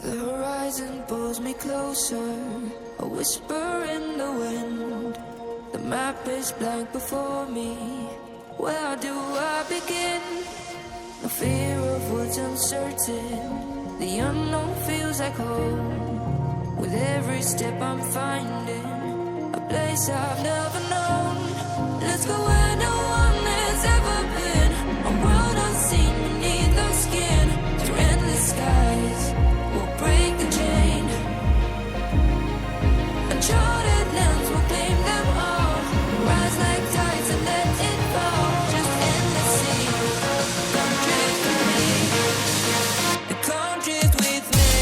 The horizon pulls me closer, a whisper in the wind. The map is blank before me, where do I begin? No fear of what's uncertain, the unknown feels like home. With every step I'm finding a place I've never known. Let's go where no one has ever been, a world unseen beneath our skin. Through endless skies we'll break the chain. Uncharted lands will claim them all. Rise like tides and let it fall. Just endless sea. Come drift with me. Come drift with me.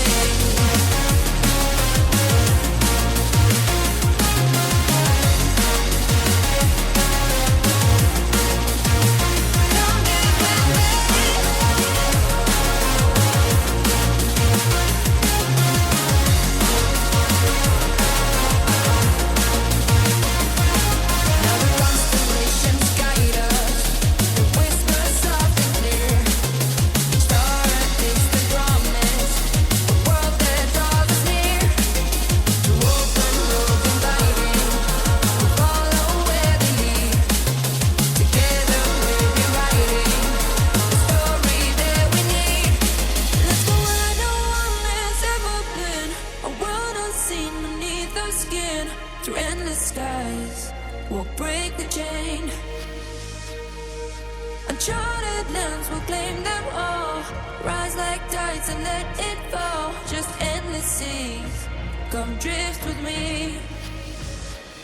Uncharted lands will claim them all. Rise like tides and let it fall. Just endless seas. Come drift with me.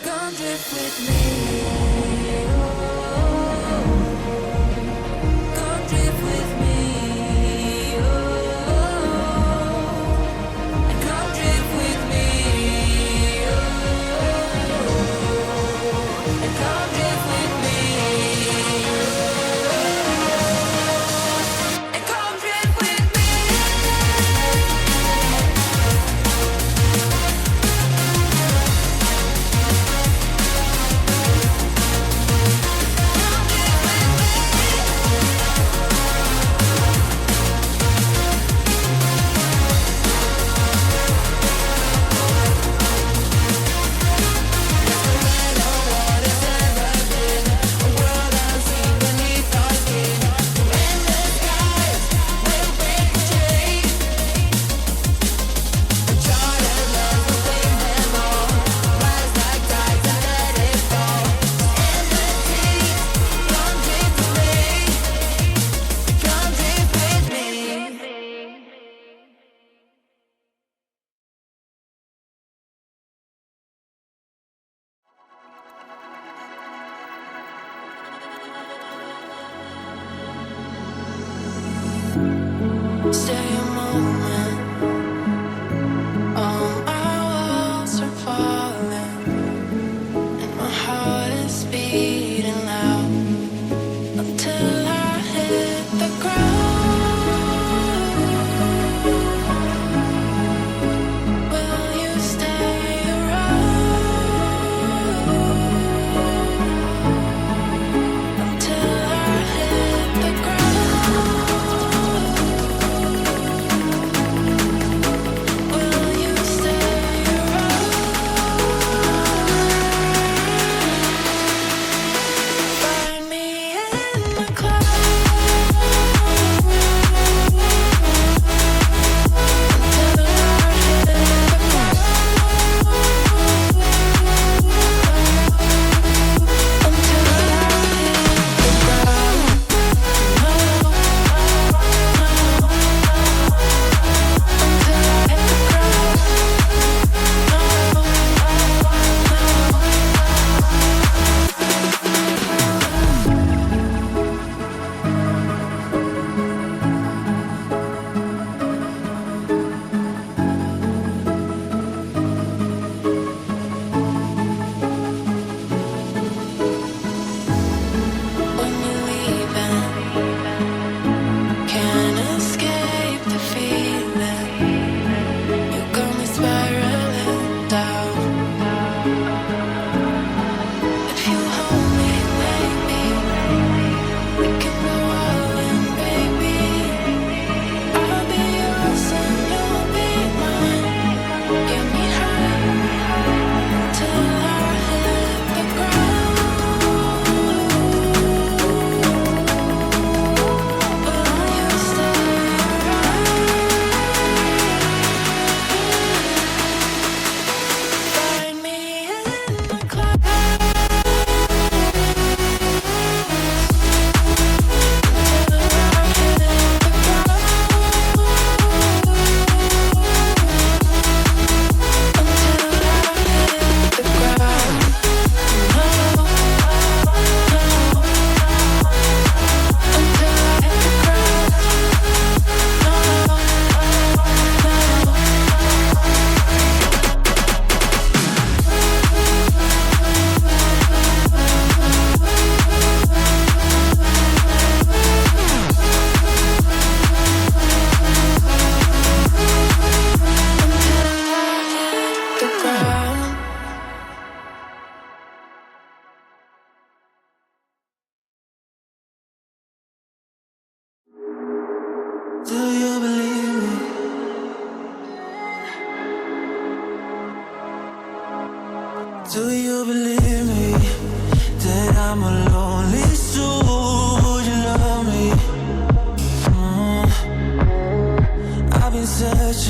Come drift with me. Oh, come drift with me. Oh, and come drift with me. Oh, and come drift with me. Stay a moment. All my walls are falling, and my heart is beating loud until I hit the ground. Will you stay around until I hit the ground? Find me in the clouds.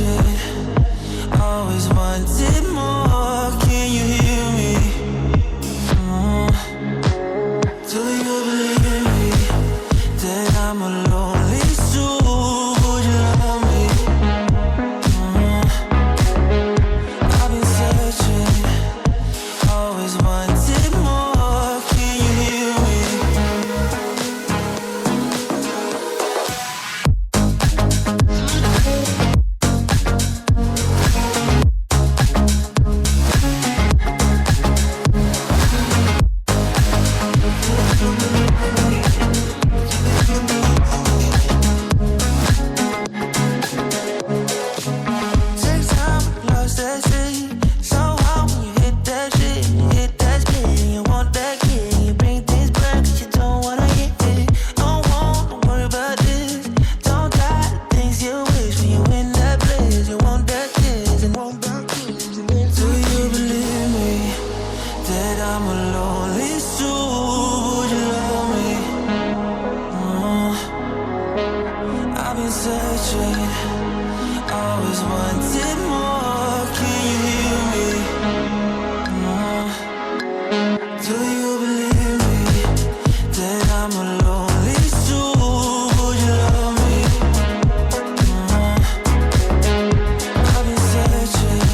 searching, always wanted more. Can you hear me? Do you believe me that I'm a lonely soul? Would you love me? I've been searching, always wanted more. Can you hear me? Takes time, lost that shit. So hard when you hit that shit. Hit that spin, you want that kid. You bring things back 'cause you don't wanna get it. Don't worry about this. Don't die the things you wish when you in that place. You want that kiss and want that kiss. Do you believe me that I'm a lonely soul? Would you love me? I've been searching, always wanted more. Can you hear me? Do you believe me that I'm a lonely soul? Would you love me? I've been searching,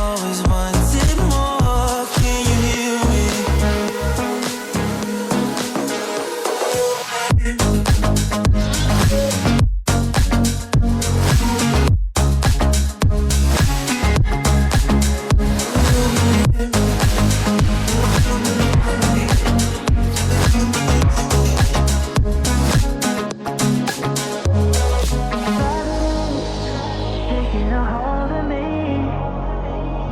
always wanted more. Can you hear me? Taking a hold of me.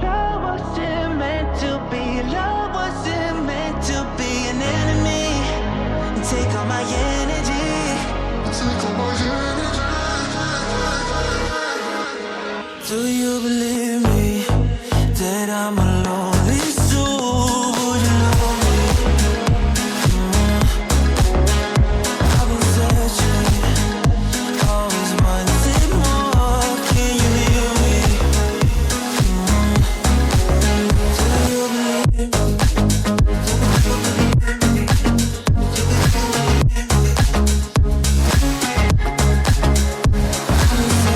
Love wasn't meant to be. Love wasn't meant to be an enemy. You take all my energy. Do you believe me that I'm a lonely soul? Would you love me? I've been searching, always wanted more. Can you hear me? Do you believe me?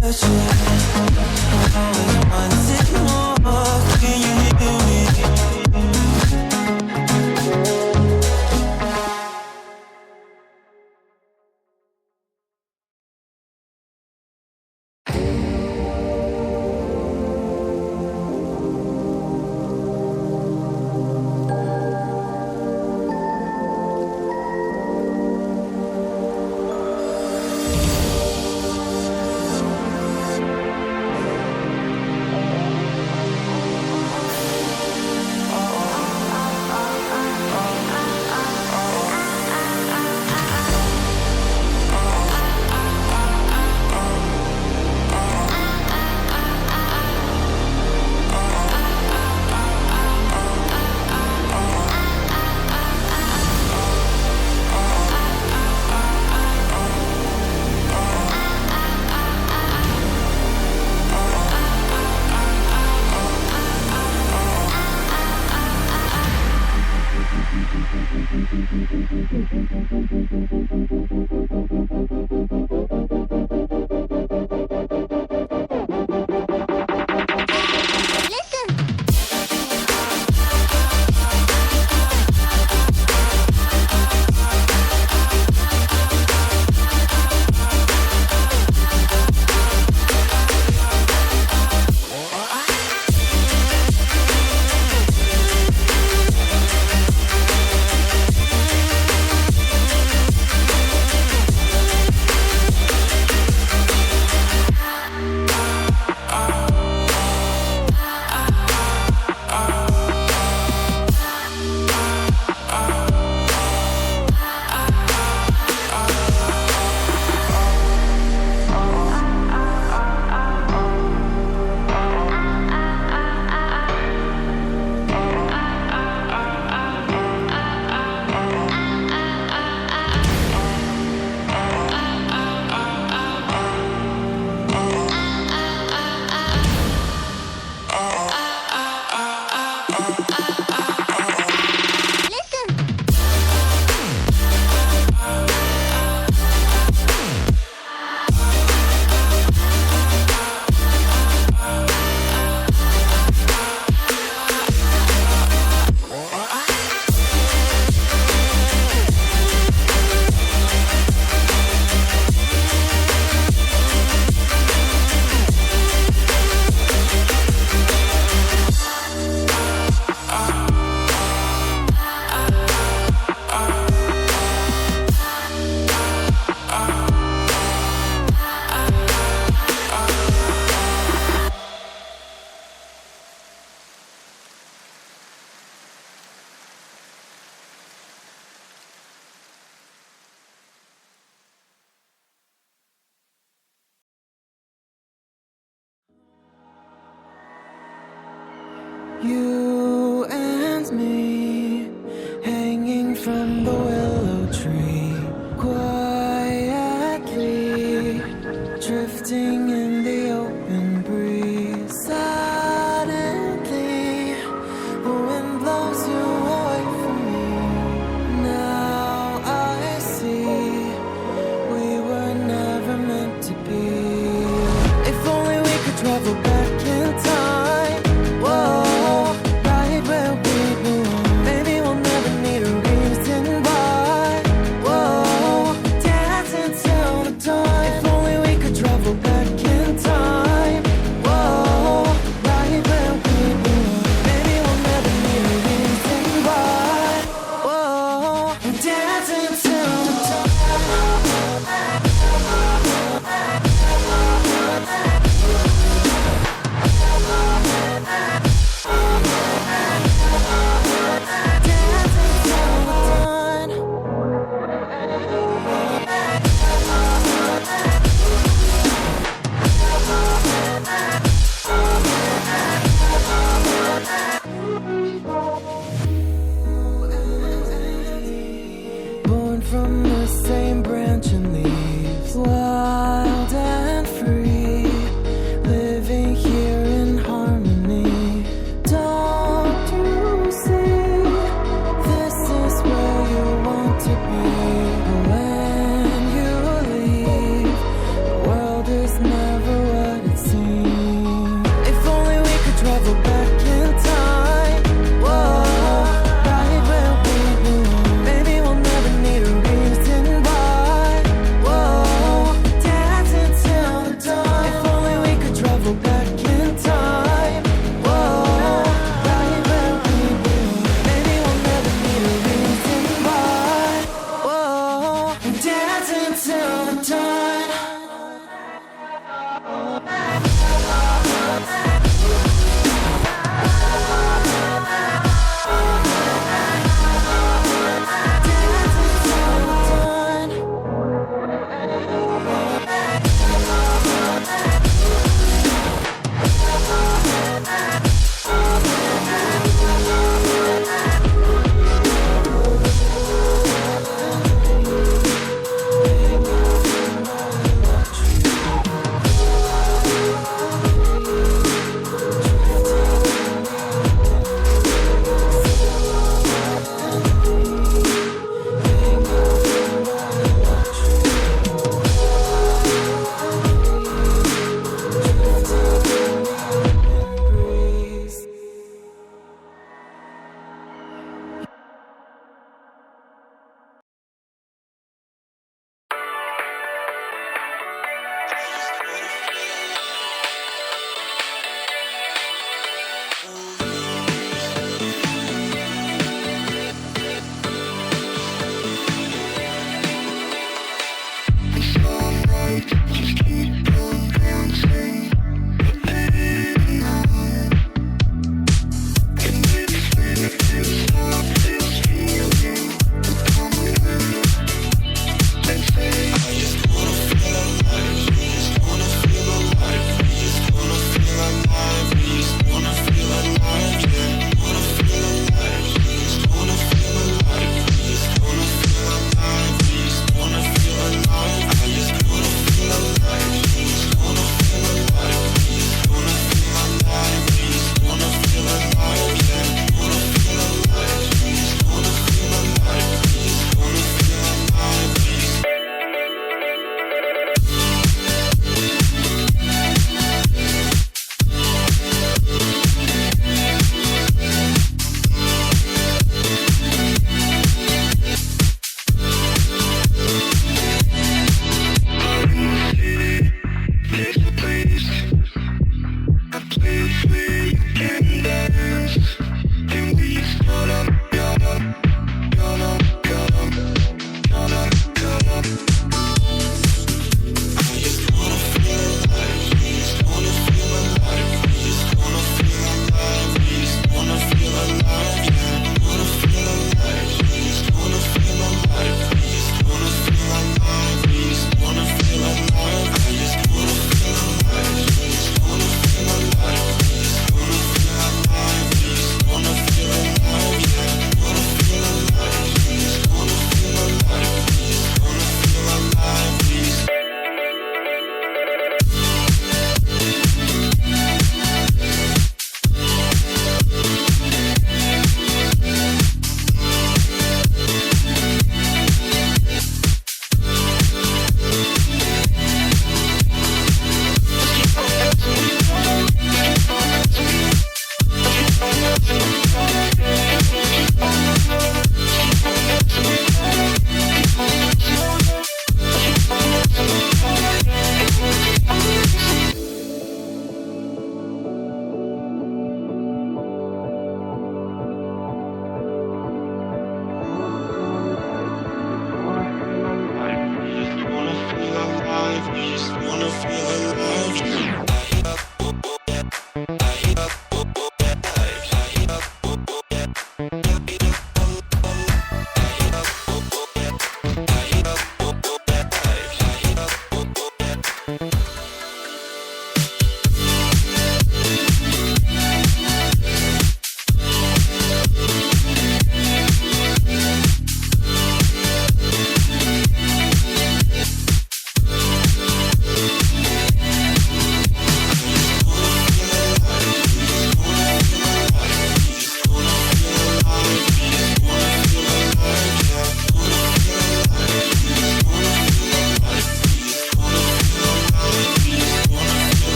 Searching, always wanted more. Can you hear me?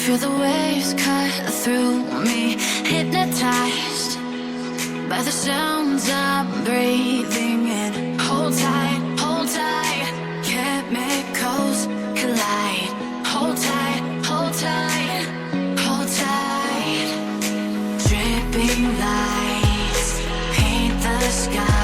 Feel the waves cut through me, hypnotized by the sounds I'm breathing in. Hold tight, chemicals collide. Hold tight, hold tight, hold tight. Dripping lights paint the sky.